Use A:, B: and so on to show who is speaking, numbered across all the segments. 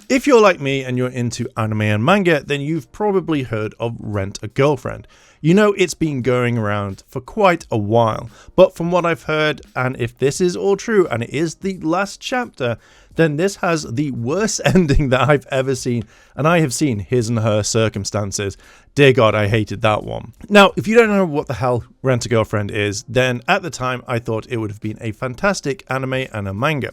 A: If you're like me and you're into anime and manga, then you've probably heard of Rent a Girlfriend. You know, it's been going around for quite a while, but from what I've heard, and if this is all true and it is the last chapter, then this has the worst ending that I've ever seen, and I have seen His and Her Circumstances. Dear God, I hated that one. Now, if you don't know what the hell Rent a Girlfriend is, then at the time I thought it would have been a fantastic anime and a manga,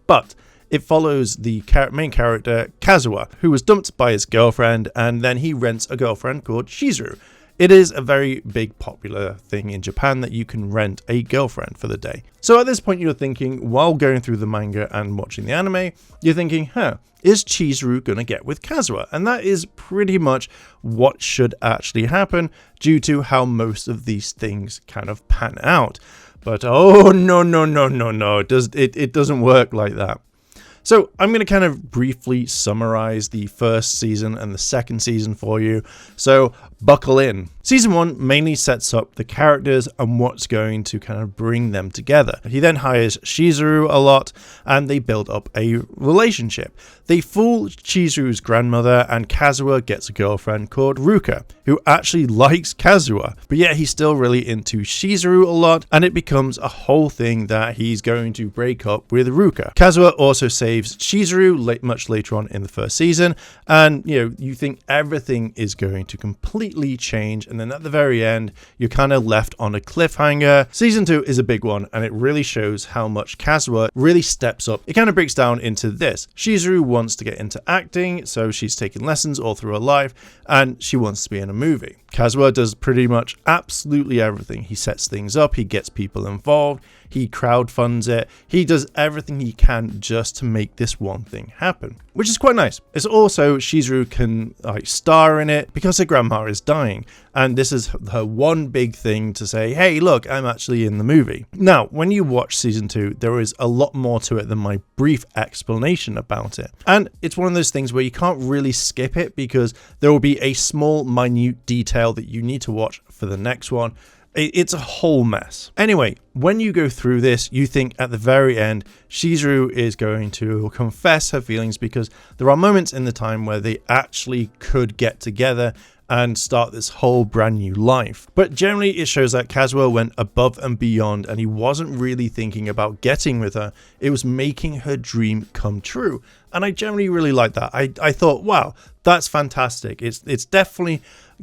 A: but it follows the main character, Kazuha, who was dumped by his girlfriend, and then he rents a girlfriend called Chizuru. It is a very big popular thing in Japan that you can rent a girlfriend for the day. So at this point you're thinking, while going through the manga and watching the anime, you're thinking, is Chizuru gonna get with Kazuha? And that is pretty much what should actually happen due to how most of these things kind of pan out. But oh no, it doesn't work like that. So I'm going to kind of briefly summarize the first season and the second season for you, so buckle in. Season 1 mainly sets up the characters and what's going to kind of bring them together. He then hires Chizuru a lot and they build up a relationship. They fool Chizuru's grandmother and Kazuha gets a girlfriend called Ruka, who actually likes Kazuha, but yet he's still really into Chizuru a lot, and it becomes a whole thing that he's going to break up with Ruka. Kazuha also saves Chizuru much later on in the first season, and you think everything is going to completely change, and then at the very end you're kind of left on a cliffhanger. Season 2 is a big one, and it really shows how much Kazuha really steps up. It kind of breaks down into this. Chizuru wants to get into acting, so she's taking lessons all through her life, and she wants to be in a movie. Kazuha does pretty much absolutely everything. He sets things up, he gets people involved, he crowdfunds it, he does everything he can just to make this one thing happen, which is quite nice. It's also, Chizuru can star in it because her grandma is dying, and this is her one big thing to say, hey look, I'm actually in the movie. Now, when you watch season 2, there is a lot more to it than my brief explanation about it, and it's one of those things where you can't really skip it because there will be a small minute detail that you need to watch for the next one. It's a whole mess. Anyway, when you go through this, you think at the very end, Chizuru is going to confess her feelings because there are moments in the time where they actually could get together and start this whole brand new life. But generally it shows that Kazuha went above and beyond, and he wasn't really thinking about getting with her. It was making her dream come true. And I generally really like that. I thought, wow, that's fantastic. It's definitely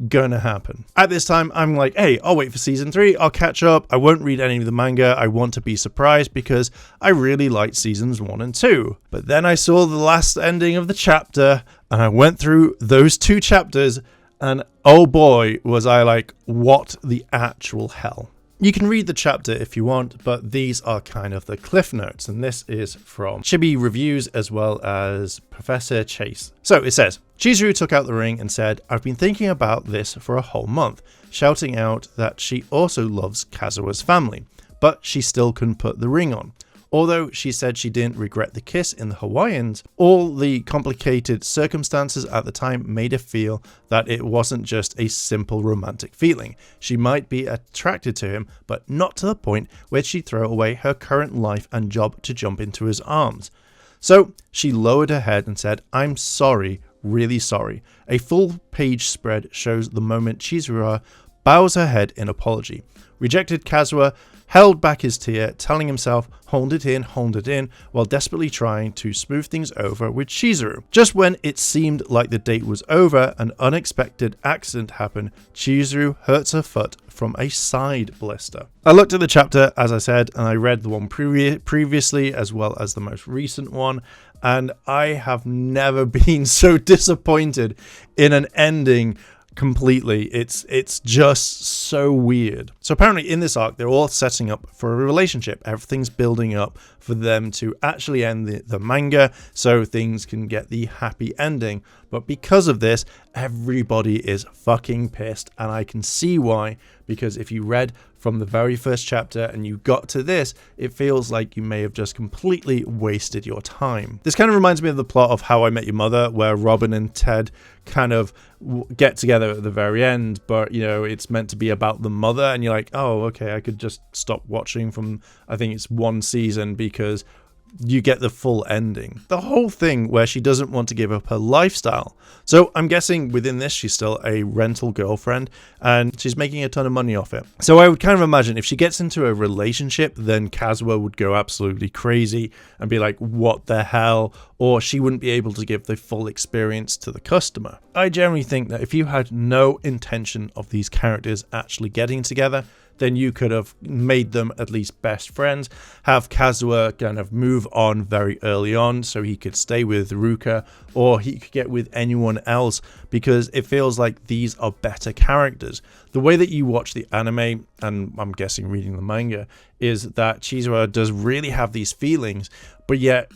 A: gonna happen. At this time, I'm like, hey, I'll wait for season 3. I'll catch up. I won't read any of the manga. I want to be surprised because I really liked seasons 1 and 2. But then I saw the last ending of the chapter and I went through those 2 chapters, and oh boy, was I like, what the actual hell. You can read the chapter if you want, but these are kind of the cliff notes, and this is from Chibi Reviews as well as Professor Chase. So it says, Chizuru took out the ring and said, I've been thinking about this for a whole month, shouting out that she also loves Kazuha's family, but she still couldn't put the ring on. Although she said she didn't regret the kiss in the Hawaiians, all the complicated circumstances at the time made her feel that it wasn't just a simple romantic feeling. She might be attracted to him, but not to the point where she'd throw away her current life and job to jump into his arms. So she lowered her head and said, I'm sorry, really sorry. A full page spread shows the moment Chizuru bows her head in apology. Rejected Kazuha held back his tear, telling himself, hold it in, while desperately trying to smooth things over with Chizuru. Just when it seemed like the date was over, an unexpected accident happened. Chizuru hurts her foot from a side blister. I looked at the chapter, as I said, and I read the one previously as well as the most recent one, and I have never been so disappointed in an ending completely. It's just so weird. So apparently in this arc, they're all setting up for a relationship. Everything's building up for them to actually end the manga so things can get the happy ending. But because of this, everybody is fucking pissed, and I can see why, because if you read from the very first chapter and you got to this, it feels like you may have just completely wasted your time. This kind of reminds me of the plot of How I Met Your Mother, where Robin and Ted kind of get together at the very end, but it's meant to be about the mother, and you're like, oh, okay, I could just stop watching from, I think it's 1 season, because you get the full ending. The whole thing where she doesn't want to give up her lifestyle. So I'm guessing within this, she's still a rental girlfriend and she's making a ton of money off it. So I would kind of imagine if she gets into a relationship, then Kazuha would go absolutely crazy and be like, what the hell? Or she wouldn't be able to give the full experience to the customer. I generally think that if you had no intention of these characters actually getting together, then you could have made them at least best friends, have Kazuha kind of move on very early on so he could stay with Ruka or he could get with anyone else, because it feels like these are better characters. The way that you watch the anime, and I'm guessing reading the manga, is that Chizuru does really have these feelings, but yet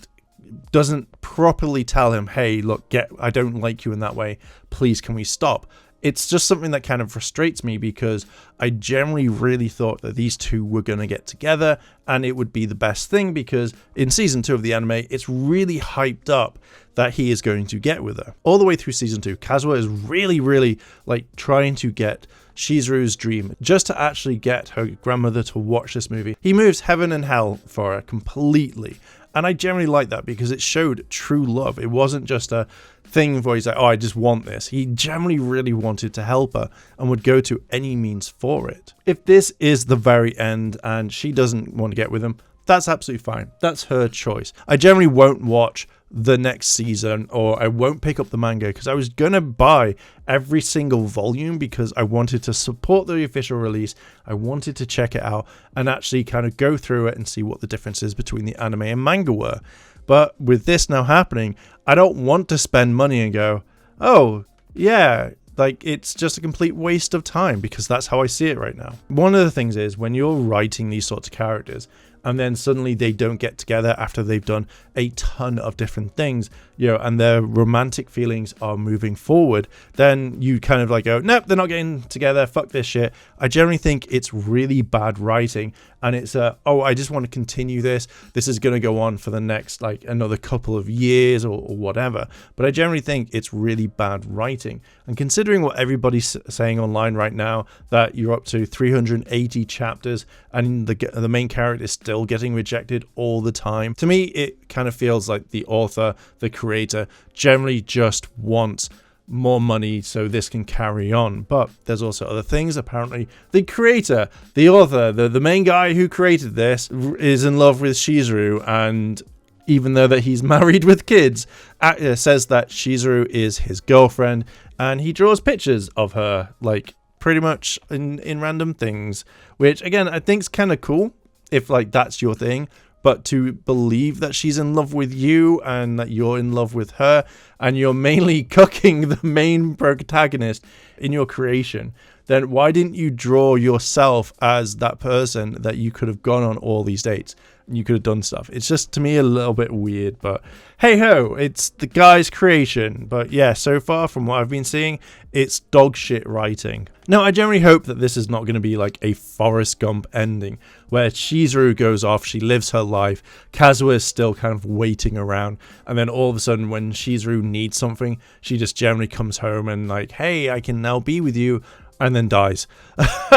A: doesn't properly tell him, hey, look, I don't like you in that way, please can we stop? It's just something that kind of frustrates me, because I generally really thought that these two were going to get together and it would be the best thing, because in season 2 of the anime, it's really hyped up that he is going to get with her. All the way through season 2, Kazuha is really like trying to get Chizuru's dream, just to actually get her grandmother to watch this movie. He moves heaven and hell for her completely. And I generally like that because it showed true love. It wasn't just a thing where he's like, oh, I just want this. He generally really wanted to help her and would go to any means for it. If this is the very end and she doesn't want to get with him, that's absolutely fine. That's her choice. I generally won't watch the next season, or I won't pick up the manga, because I was going to buy every single volume because I wanted to support the official release. I wanted to check it out and actually kind of go through it and see what the differences between the anime and manga were. But with this now happening, I don't want to spend money and go, oh, yeah, like it's just a complete waste of time, because that's how I see it right now. One of the things is when you're writing these sorts of characters, and then suddenly they don't get together after they've done a ton of different things, and their romantic feelings are moving forward, then you kind of like go, nope, they're not getting together, fuck this shit. I generally think it's really bad writing, and it's oh, I just want to continue this is going to go on for the next like another couple of years or whatever. But I generally think it's really bad writing, and considering what everybody's saying online right now, that you're up to 380 chapters and the main character is still getting rejected all the time, to me it kind of feels like the author, the creator, generally just wants more money so this can carry on. But there's also other things. Apparently the creator, the author, the main guy who created this is in love with Chizuru, and even though that he's married with kids, says that Chizuru is his girlfriend, and he draws pictures of her like pretty much in random things, which again I think's kind of cool if like that's your thing. But to believe that she's in love with you and that you're in love with her, and you're mainly cooking the main protagonist in your creation, then why didn't you draw yourself as that person that you could have gone on all these dates and you could have done stuff? It's just, to me, a little bit weird, but hey ho, it's the guy's creation. But yeah, so far from what I've been seeing, it's dog shit writing. Now, I generally hope that this is not going to be like a Forrest Gump ending, where Chizuru goes off, she lives her life, Kazuha is still kind of waiting around, and then all of a sudden when Chizuru needs something, she just generally comes home and like, hey, I can now be with you, and then dies.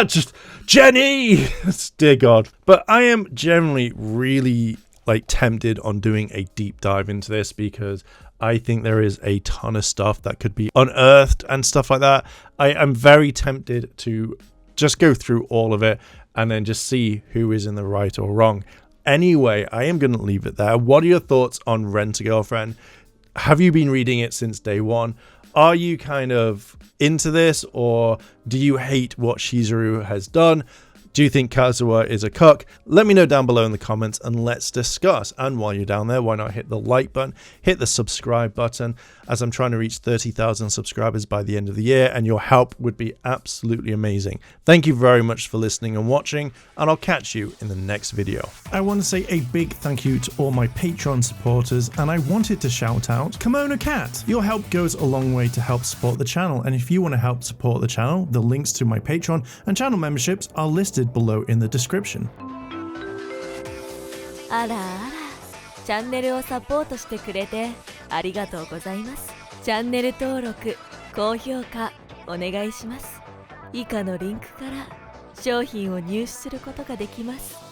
A: Just, Jenny! Dear God. But I am generally really like tempted on doing a deep dive into this, because I think there is a ton of stuff that could be unearthed and stuff like that. I am very tempted to just go through all of it and then just see who is in the right or wrong. Anyway, I am going to leave it there. What are your thoughts on Rent-A-Girlfriend? Have you been reading it since day one? Are you kind of into this, or do you hate what Chizuru has done? Do you think Kazuha is a cuck? Let me know down below in the comments and let's discuss. And while you're down there, why not hit the like button, hit the subscribe button, as I'm trying to reach 30,000 subscribers by the end of the year, and your help would be absolutely amazing. Thank you very much for listening and watching, and I'll catch you in the next video. I want to say a big thank you to all my Patreon supporters, and I wanted to shout out Kimono Cat. Your help goes a long way to help support the channel, and if you want to help support the channel, the links to my Patreon and channel memberships are listed below in the description.
B: あらあら、チャンネルをサポートしてくれてありがとうございます。チャンネル登録、高評価お願いします。以下のリンクから商品を入手することができます。